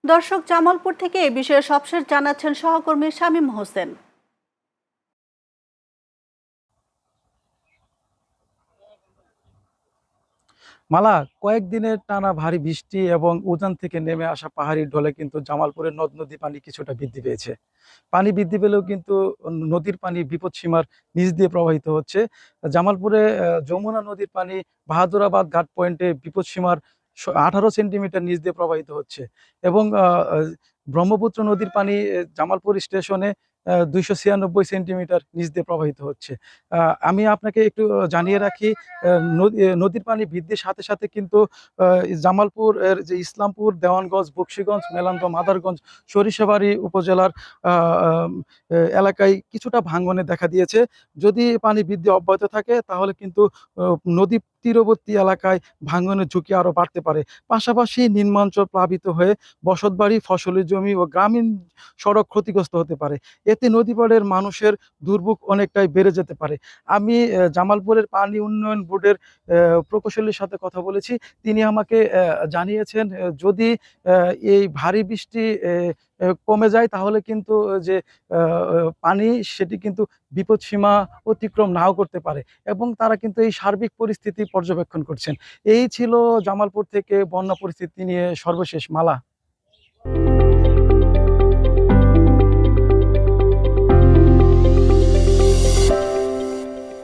দর্শক, জামালপুর থেকে এই বিষয়ে সবশেষ জানাচ্ছেন সহকর্মী শামীম হোসেন। মালা, কয়েকদিনের টানা ভারী বৃষ্টি এবং উজান থেকে নেমে আসা পাহাড়ি ঢলে কিন্তু জামালপুরের নদ নদী পানি কিছুটা বৃদ্ধি পেয়েছে। পানি বৃদ্ধি পেলেও কিন্তু নদীর পানি বিপদসীমার নিচ দিয়ে প্রবাহিত হচ্ছে। জামালপুরে যমুনা নদীর পানি বাহাদুরাবাদ ঘাট পয়েন্টে বিপদসীমার 18 সেন্টিমিটার নিচ দিয়ে প্রবাহিত হচ্ছে এবং ব্রহ্মপুত্র নদীর পানি জামালপুর স্টেশনে 296 সেন্টিমিটার নিচ দিয়ে প্রবাহিত হচ্ছে। আমি আপনাকে একটু জানিয়ে রাখি, নদীর পানি বৃদ্ধির সাথে সাথে কিন্তু জামালপুর এর যে ইসলামপুর, দেওয়ানগঞ্জ, বকশীগঞ্জ, মেলান্দহ, মাদারগঞ্জ, সরিষাবাড়ী উপজেলার এলাকায় কিছুটা ভাঙনে দেখা দিয়েছে। যদি পানি বৃদ্ধি অব্যাহত থাকে তাহলে কিন্তু নদী তীরবর্তী এলাকায় ভাঙনের ঝুঁকি আরো বাড়তে পারে। পাশাপাশি নিম্নাঞ্চল প্লাবিত হয়ে বসতবাড়ি, ফসলি জমি ও গ্রামীণ সড়ক ক্ষতিগ্রস্ত হতে পারে। এতে নদীপাড়ের মানুষের দুর্ভোগ অনেকটাই বেড়ে যেতে পারে। আমি জামালপুরের পানি উন্নয়ন বোর্ডের প্রকৌশলীর সাথে কথা বলেছি। তিনি আমাকে জানিয়েছেন যদি এই ভারী বৃষ্টি কমে যায় তাহলে কিন্তু যে পানি সেটি কিন্তু বিপদসীমা অতিক্রম নাও করতে পারে এবং তারা কিন্তু এই সার্বিক পরিস্থিতি পর্যবেক্ষণ করছেন। এই ছিল জামালপুর থেকে বন্যা পরিস্থিতি নিয়ে সর্বশেষ। মালা।